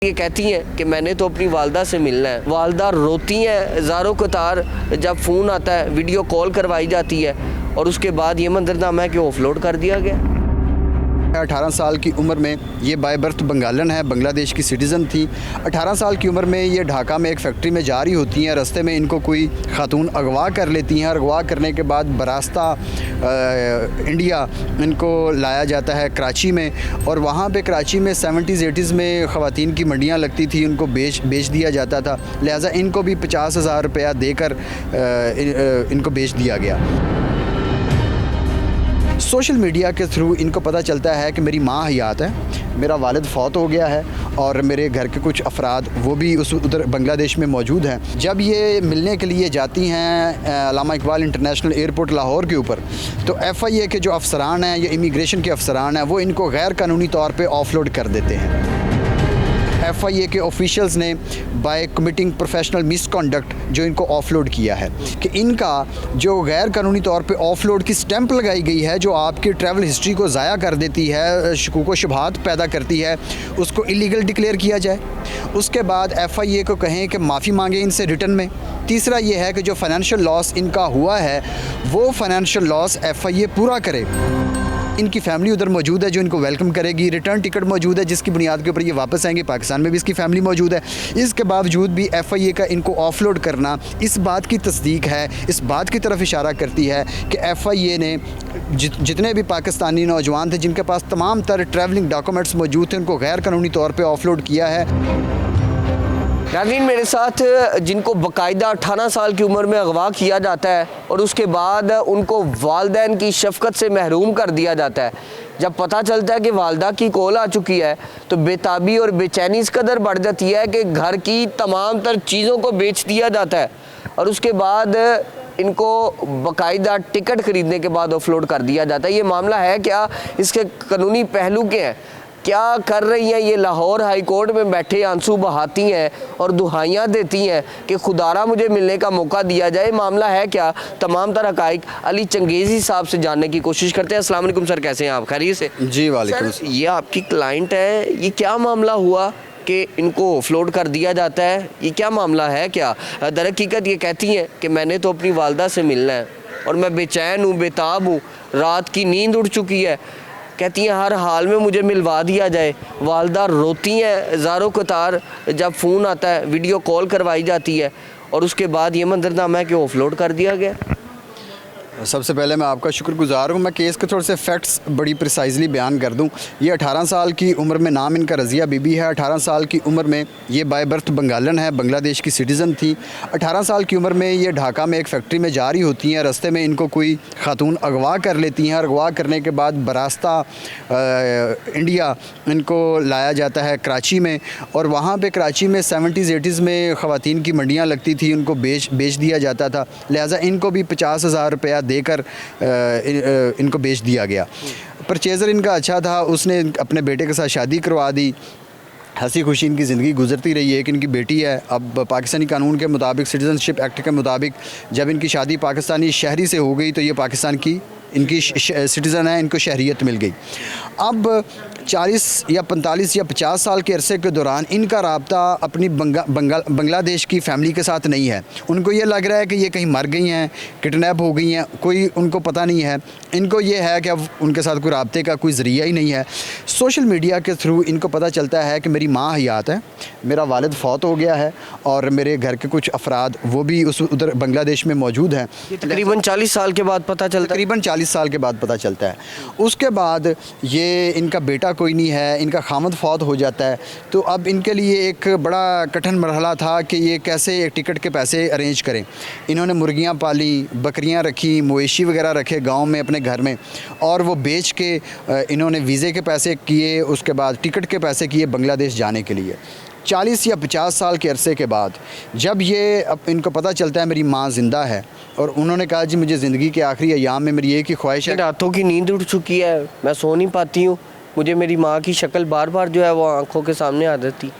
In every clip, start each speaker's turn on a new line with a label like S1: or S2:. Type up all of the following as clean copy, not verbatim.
S1: ये कहती हैं कि मैंने तो अपनी वालदा से मिलना है। वालदा रोती हैं ज़ारों कतार जब फ़ोन आता है, वीडियो कॉल करवाई जाती है और उसके बाद ये मंजरनामा है कि ऑफलोड कर दिया गया।
S2: 18 साल की उम्र में ये बाय बर्थ बंगालन है, बांग्लादेश की सिटीज़न थी। 18 साल की उम्र में ये ढाका में एक फैक्ट्री में जा रही होती हैं। रास्ते में इनको कोई खातून अगवा कर लेती हैं और अगवा करने के बाद बरास्ता इंडिया इनको लाया जाता है कराची में, और वहाँ पे कराची में 70s 80s में ख़वातीन की मंडियाँ लगती थी, उनको बेच दिया जाता था। लिहाजा इनको भी 50,000 रुपया देकर इनको बेच दिया गया। सोशल मीडिया के थ्रू इनको पता चलता है कि मेरी माँ हयात है, मेरा वालिद फ़ौत हो गया है और मेरे घर के कुछ अफराद वो भी उधर बांग्लादेश में मौजूद हैं। जब ये मिलने के लिए जाती हैं अल्लामा इकबाल इंटरनेशनल एयरपोर्ट लाहौर के ऊपर, तो FIA के जो अफसरान हैं या इमिग्रेशन के अफसरान हैं वो इनको गैर कानूनी तौर पे ऑफलोड कर देते हैं। FIA के ऑफिशियल्स ने बाय कमिटिंग प्रोफेशनल मिसकंडक्ट जो इनको ऑफलोड किया है कि इनका जो गैर कानूनी तौर पे ऑफलोड की स्टैंप लगाई गई है जो आपकी ट्रैवल हिस्ट्री को ज़ाया कर देती है, शकूक व शुबहात पैदा करती है, उसको इलीगल डिक्लेयर किया जाए। उसके बाद FIA को कहें कि माफ़ी मांगे इनसे रिटर्न में। तीसरा ये है कि जो फाइनेंशियल लॉस इनका हुआ है वो फाइनेंशियल लॉस FIA पूरा करे। इनकी फैमिली उधर मौजूद है जो इनको वेलकम करेगी, रिटर्न टिकट मौजूद है जिसकी बुनियाद के ऊपर ये वापस आएंगे। पाकिस्तान में भी इसकी फैमिली मौजूद है। इसके बावजूद भी FIA का इनको ऑफलोड करना इस बात की तस्दीक है, इस बात की तरफ इशारा करती है कि FIA ने जितने भी पाकिस्तानी नौजवान थे जिनके पास तमाम तर ट्रैवलिंग डॉक्यूमेंट्स मौजूद थे उनको गैर कानूनी तौर पर ऑफलोड किया है।
S1: नाज़रीन, मेरे साथ जिनको बाकायदा 18 साल की उम्र में अगवा किया जाता है और उसके बाद उनको वालिदैन की शफ़क़त से महरूम कर दिया जाता है। जब पता चलता है कि वालदा की कॉल आ चुकी है तो बेताबी और बेचैनी इस कदर बढ़ जाती है कि घर की तमाम तर चीज़ों को बेच दिया जाता है और उसके बाद इनको बाकायदा टिकट ख़रीदने के बाद ऑफलोड कर दिया जाता है। ये मामला है क्या? इसके कानूनी पहलू के हैं? क्या कर रही हैं ये लाहौर हाई कोर्ट में बैठे आंसू बहाती हैं और दुहाइयाँ देती हैं कि खुदारा मुझे मिलने का मौका दिया जाए? मामला है क्या? तमाम तरह हक़ाइक़ अली चंगेज़ी साहब से जानने की कोशिश करते हैं। अस्सलाम वालेकुम सर, कैसे हैं आप? खैरियत से?
S2: जी वालेकुम।
S1: ये आपकी क्लाइंट है, ये क्या मामला हुआ कि इनको ऑफलोड कर दिया जाता है? ये क्या मामला है क्या? दर हकीकत ये कहती हैं कि मैंने तो अपनी वालदा से मिलना है और मैं बेचैन हूँ, बेताब हूँ, रात की नींद उड़ चुकी है। कहती हैं हर हाल में मुझे मिलवा दिया जाए। वालदा रोती हैं ज़ारों कतार जब फ़ोन आता है, वीडियो कॉल करवाई जाती है और उसके बाद ये मंजरनामा है कि ऑफलोड कर दिया गया।
S2: सबसे पहले मैं आपका शुक्रगुज़ार हूँ। मैं केस के थोड़े से फैक्ट्स बड़ी प्रिसाइजली बयान कर दूँ। ये 18 साल की उम्र में, नाम इनका रज़िया बीबी है। 18 साल की उम्र में ये बाय बर्थ बंगालन है, बांग्लादेश की सिटीज़न थी। 18 साल की उम्र में ये ढाका में एक फैक्ट्री में जा रही होती हैं। रास्ते में इनको कोई खातून अगवा कर लेती हैं और अगवा करने के बाद बरास्ता इंडिया इनको लाया जाता है कराची में, और वहाँ पर कराची में 70s 80s में ख़वातीन की मंडियाँ लगती थी, उनको बेच दिया जाता था। लिहाजा इनको भी 50,000 रुपया देकर इनको बेच दिया गया। परचेज़र इनका अच्छा था, उसने अपने बेटे के साथ शादी करवा दी। हंसी खुशी इनकी ज़िंदगी गुजरती रही है। एक इनकी बेटी है। अब पाकिस्तानी कानून के मुताबिक, सिटीज़नशिप एक्ट के मुताबिक, जब इनकी शादी पाकिस्तानी शहरी से हो गई तो ये पाकिस्तान की इनकी सिटीज़न है, इनको शहरियत मिल गई। अब 40 या 45 या 50 साल के अरसे के दौरान इनका राब्ता अपनी बांग्लादेश की फ़ैमिली के साथ नहीं है। उनको ये लग रहा है कि ये कहीं मर गई हैं, किडनैप हो गई हैं, कोई उनको पता नहीं है। इनको ये है कि अब उनके साथ कोई राब्ते का कोई ज़रिया ही नहीं है। सोशल मीडिया के थ्रू इनको पता चलता है कि मेरी माँ हयात है, मेरा वालिद फ़ौत हो गया है और मेरे घर के कुछ अफराद वो भी उधर बांग्लादेश में मौजूद हैं।
S1: तकरीबन 40 साल के बाद पता चलता है।
S2: तकरीबन 40 साल के बाद पता चलता है। उसके बाद ये इनका बेटा कोई नहीं है, इनका खामद फ़ौत हो जाता है। तो अब इनके लिए एक बड़ा कठिन मरहला था कि ये कैसे एक टिकट के पैसे अरेंज करें। इन्होंने मुर्गियाँ पाली, बकरियाँ रखी, मवेशी वगैरह रखे गांव में अपने घर में, और वो बेच के इन्होंने वीज़े के पैसे किए, उसके बाद टिकट के पैसे किए बांग्लादेश जाने के लिए। 40 या 50 साल के अरसे के बाद जब ये अब इनको पता चलता है मेरी माँ ज़िंदा है, और उन्होंने कहा जी मुझे ज़िंदगी के आखिरी अयाम में मेरी एक ही ख्वाहिश है।
S1: रातों की नींद उड़ चुकी है, मैं सो नहीं पाती हूँ, मुझे मेरी माँ की शक्ल बार बार जो है वो आंखों के सामने आ जाती।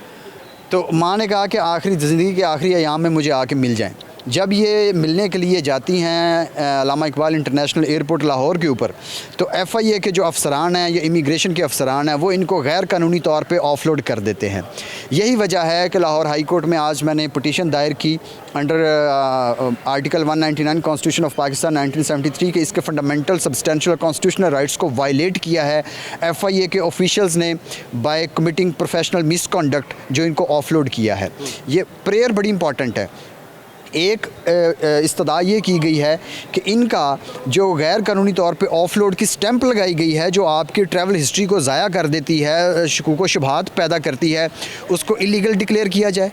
S2: तो माँ ने कहा कि आखिरी ज़िंदगी के आखिरी अयाम में मुझे आके मिल जाएं। जब ये मिलने के लिए जाती हैं अल्लामा इकबाल इंटरनेशनल एयरपोर्ट लाहौर के ऊपर, तो FIA के जो अफसरान हैं या इमिग्रेशन के अफसरान हैं वो इनको गैर कानूनी तौर पे ऑफलोड कर देते हैं। यही वजह है कि लाहौर हाई कोर्ट में आज मैंने पिटीशन दायर की under article 199 constitution of Pakistan 1973 के इसके फंडामेंटल सब्सटेंशियल कॉन्स्टिट्यूशनल राइट्स को वायलेट किया है FIA के ऑफिशियल्स ने बाय कमिटिंग प्रोफेशनल मिसकॉन्डक्ट, जो इनको ऑफलोड किया है। ये प्रेयर बड़ी इंपॉर्टेंट है। एक इस्तदा ये की गई है कि इनका जो गैर कानूनी तौर पे ऑफलोड की स्टैंप लगाई गई है, जो आपकी ट्रैवल हिस्ट्री को ज़ाया कर देती है, शकूक व शुबहात पैदा करती है, उसको इलीगल डिक्लेयर किया जाए।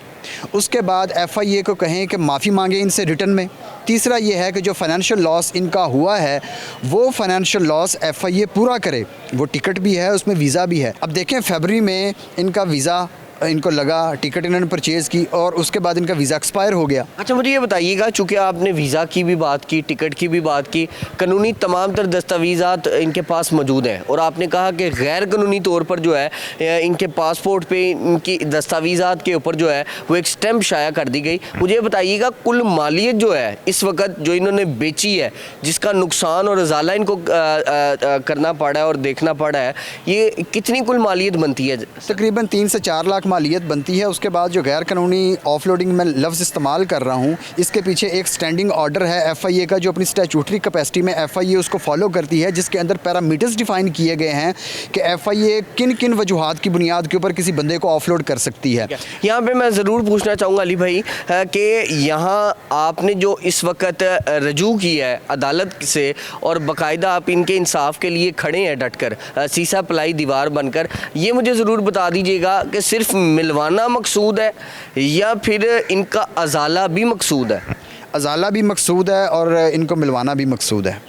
S2: उसके बाद FIA को कहें कि माफ़ी मांगे इनसे रिटर्न में। तीसरा ये है कि जो फाइनेंशियल लॉस इनका हुआ है वो फाइनेंशियल लॉस FIA पूरा करे। वो टिकट भी है, उसमें वीज़ा भी है। अब देखें फरवरी में इनका वीज़ा इनको लगा, टिकट इन्होंने परचेज़ की और उसके बाद इनका वीज़ा एक्सपायर हो गया।
S1: अच्छा, मुझे ये बताइएगा, चूँकि आपने वीज़ा की भी बात की, टिकट की भी बात की, कानूनी तमाम तर दस्तावेज़ात इनके पास मौजूद हैं और आपने कहा कि गैर कानूनी तौर पर जो है इनके पासपोर्ट पे इनकी दस्तावेज़ात के ऊपर जो है वो एक स्टैंप शाया कर दी गई। मुझे बताइएगा कुल मालियत जो है इस वक्त जो इन्होंने बेची है, जिसका नुकसान और अजाला इनको करना पड़ा है और देखना पड़ा है, ये कितनी कुल मालियत बनती है?
S2: तकरीबन 3 से 4 लाख मालियत बनती है। उसके बाद जो गैर कानूनी ऑफलोडिंग में लफ्ज़ इस्तेमाल कर रहा हूँ, इसके पीछे एक स्टैंडिंग ऑर्डर है FIA का, जो अपनी स्टैचूटरी कैपेसिटी में FIA उसको फॉलो करती है, जिसके अंदर पैरामीटर्स डिफ़ाइन किए गए हैं कि FIA किन किन वजूहात की बुनियाद के ऊपर किसी बंदे को ऑफलोड कर सकती है।
S1: यहाँ पे मैं ज़रूर पूछना चाहूँगा अली भाई कि यहाँ आपने जो इस वक्त रजू किया है अदालत से और बाकायदा आप इनके इंसाफ के लिए खड़े हैं डटकर, सीसा पलाई दीवार बनकर, ये मुझे ज़रूर बता दीजिएगा कि सिर्फ मिलवाना मकसूद है या फिर इनका अजाला भी मकसूद है?
S2: अजाला भी मकसूद है और इनको मिलवाना भी मकसूद है।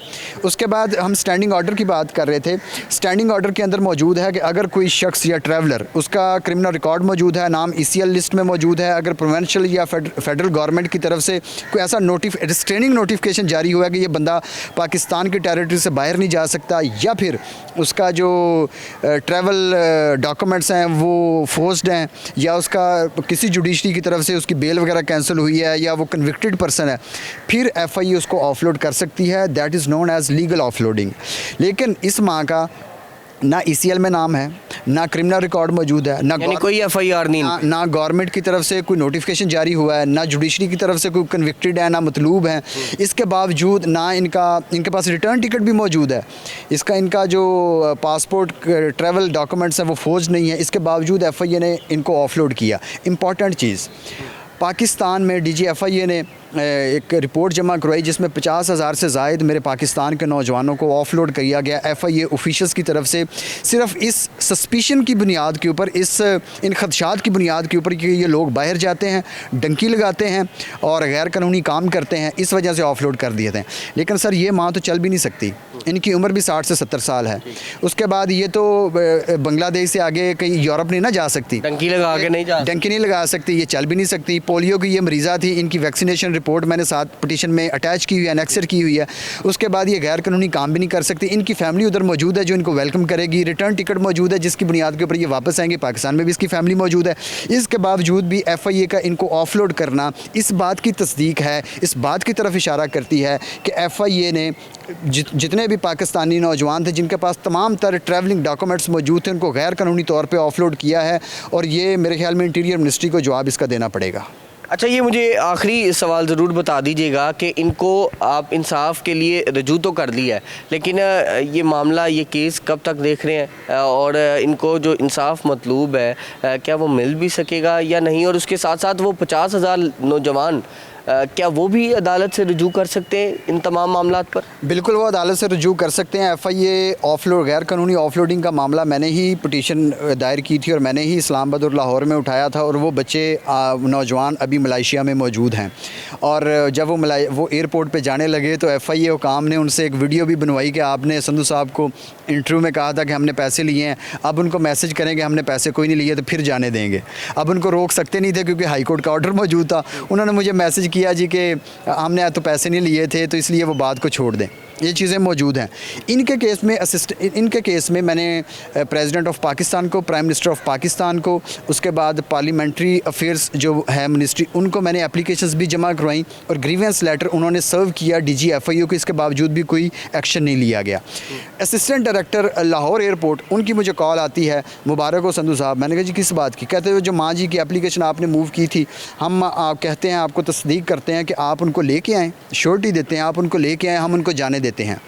S2: उसके बाद हम स्टैंडिंग ऑर्डर की बात कर रहे थे। स्टैंडिंग ऑर्डर के अंदर मौजूद है कि अगर कोई शख्स या ट्रैवलर, उसका क्रिमिनल रिकॉर्ड मौजूद है, नाम ECL लिस्ट में मौजूद है, अगर प्रोविंशियल या फेडरल गवर्नमेंट की तरफ से कोई ऐसा रिस्ट्रेनिंग नोटिफिकेशन जारी हुआ है कि ये बंदा पाकिस्तान की टेरिटरी से बाहर नहीं जा सकता, या फिर उसका जो ट्रैवल डॉक्यूमेंट्स हैं वो फोर्स्ड हैं, या उसका किसी जुडिशरी की तरफ से उसकी बेल वगैरह कैंसिल हुई है, या वो कन्विक्टेड पर्सन है, फिर FIA उसको ऑफलोड कर सकती है। That is known as legal offloading. लेकिन इस माह का ना ECL में नाम है, ना क्रिमिनल रिकॉर्ड मौजूद है, ना
S1: कोई FIR नहीं,
S2: ना गवर्नमेंट की तरफ से कोई नोटिफिकेशन जारी हुआ है, ना जुडिशरी की तरफ से कोई कन्विक्टेड है, ना मतलूब है। इसके बावजूद ना इनके पास रिटर्न टिकट भी मौजूद है, इनका जो पासपोर्ट ट्रैवल डॉक्यूमेंट्स हैं वो फौज नहीं है, इसके बावजूद FIA ने इनको ऑफलोड किया। इम्पॉर्टेंट चीज़, पाकिस्तान में DG FIA ने एक रिपोर्ट जमा करवाई जिसमें 50,000 से ज़ायद मेरे पाकिस्तान के नौजवानों को ऑफलोड किया गया FIA ऑफिशियल्स की तरफ से, सिर्फ इस सस्पिशन की बुनियाद के ऊपर, इन खदशात की बुनियाद के ऊपर कि ये लोग बाहर जाते हैं, डंकी लगाते हैं और गैर कानूनी काम करते हैं, इस वजह से ऑफलोड कर दिए थे। लेकिन सर ये माँ तो चल भी नहीं सकती, इनकी उम्र भी 60 से 70 साल है। उसके बाद ये तो बांग्लादेश से आगे कहीं यूरोप नहीं ना जा सकती,
S1: डंकी नहीं लगा सकती,
S2: ये चल भी नहीं सकती। पोलियो की ये मरीज़ा थी, इनकी वैक्सीनेशन रिपोर्ट मैंने साथ पिटीशन में अटैच की हुई है, एनेक्सर की हुई है। उसके बाद ये गैर कानूनी काम भी नहीं कर सकती। इनकी फैमिली उधर मौजूद है जो इनको वेलकम करेगी, रिटर्न टिकट मौजूद है जिसकी बुनियाद के ऊपर ये वापस आएंगे। पाकिस्तान में भी इसकी फैमिली मौजूद है। इसके बावजूद भी FIA का इनको ऑफलोड करना इस बात की तस्दीक है, इस बात की तरफ इशारा करती है कि FIA ने जितने भी पाकिस्तानी नौजवान थे जिनके पास तमाम तर ट्रैवलिंग डॉक्यूमेंट्स मौजूद थे, उनको गैर कानूनी तौर पे ऑफलोड किया है और ये मेरे ख्याल में इंटीरियर मिनिस्ट्री को जवाब इसका देना पड़ेगा।
S1: अच्छा, ये मुझे आखिरी सवाल ज़रूर बता दीजिएगा कि इनको आप इंसाफ के लिए रजू तो कर लिया है, लेकिन ये मामला, ये केस कब तक देख रहे हैं और इनको जो इंसाफ मतलूब है क्या वो मिल भी सकेगा या नहीं? और उसके साथ साथ वो 50,000 नौजवान क्या वो भी अदालत से रजू कर सकते हैं इन तमाम मामलात पर? बिल्कुल,
S2: वो अदालत से रजू कर सकते हैं। FIA ऑफलोड, गैर कानूनी ऑफलोडिंग का मामला मैंने ही पिटीशन दायर की थी और मैंने ही इस्लामाबाद और लाहौर में उठाया था और वो बच्चे नौजवान अभी मलेशिया में मौजूद हैं। और जब वो एयरपोर्ट पे जाने लगे तो FIA हुकाम ने उनसे एक वीडियो भी बनवाई कि आपने संधू साहब को इंटरव्यू में कहा था कि हमने पैसे लिए हैं, अब उनको मैसेज करेंगे हमने पैसे कोई नहीं लिए तो फिर जाने देंगे। अब उनको रोक सकते नहीं थे क्योंकि हाई कोर्ट का ऑर्डर मौजूद था। उन्होंने मुझे मैसेज किया जी कि हमने तो पैसे नहीं लिए थे तो इसलिए वो बात को छोड़ दें। ये चीज़ें मौजूद हैं। इनके केस में मैंने प्रेसिडेंट ऑफ पाकिस्तान को, प्राइम मिनिस्टर ऑफ पाकिस्तान को, उसके बाद पार्लियामेंट्री अफेयर्स जो है मिनिस्ट्री, उनको मैंने एप्लीकेशंस भी जमा करवाई और ग्रीवेंस लेटर उन्होंने सर्व किया DGFIO को। इसके बावजूद भी कोई एक्शन नहीं लिया गया। असिस्टेंट डायरेक्टर लाहौर एयरपोर्ट, उनकी मुझे कॉल आती है, मुबारक हो संधू साहब। मैंने कहा जी किस बात की? कहते हुए जो माँ जी की एप्लीकेशन आपने मूव की थी, हम आप कहते हैं, आपको तस्दीक करते हैं कि आप उनको लेके आएँ, श्योरिटी देते हैं, आप उनको लेके आएँ, हम उनको जाने देते हैं।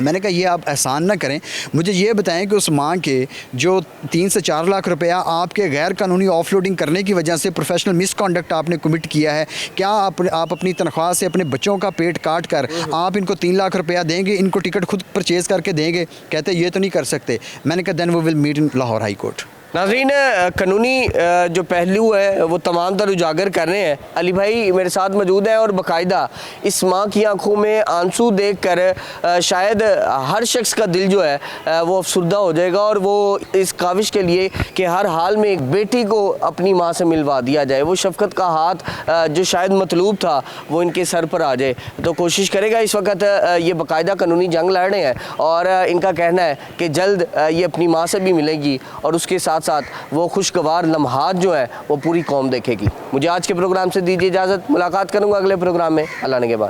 S2: मैंने कहा ये आप एहसान ना करें, मुझे ये बताएं कि उस माँ के जो 3 से 4 लाख रुपया आपके गैर कानूनी ऑफलोडिंग करने की वजह से प्रोफेशनल मिसकॉन्डक्ट आपने कमिट किया है, क्या आप अपनी तनख्वाह से अपने बच्चों का पेट काट कर आप इनको 3 लाख रुपया देंगे, इनको टिकट खुद परचेज़ करके देंगे? कहते ये तो नहीं कर सकते। मैंने कहा then we will meet in Lahore high court.
S1: नाज़रीन, कानूनी जो पहलू है वो तमाम तर उजागर कर रहे हैं। अली भाई मेरे साथ मौजूद हैं और बाकायदा इस माँ की आंखों में आंसू देखकर शायद हर शख्स का दिल जो है वो अफसुर्दा हो जाएगा और वो इस काविश के लिए कि हर हाल में एक बेटी को अपनी माँ से मिलवा दिया जाए, वो शफकत का हाथ जो शायद मतलूब था वो इनके सर पर आ जाए। तो कोशिश करेगा। इस वक्त ये बाकायदा कानूनी जंग लड़ रहे हैं और इनका कहना है कि जल्द ये अपनी माँ से भी मिलेगी और उसके साथ साथ वो खुशगवार लम्हात जो है वो पूरी कौम देखेगी। मुझे आज के प्रोग्राम से दीजिए इजाज़त। मुलाकात करूंगा अगले प्रोग्राम में अल्लाह ने के बाद।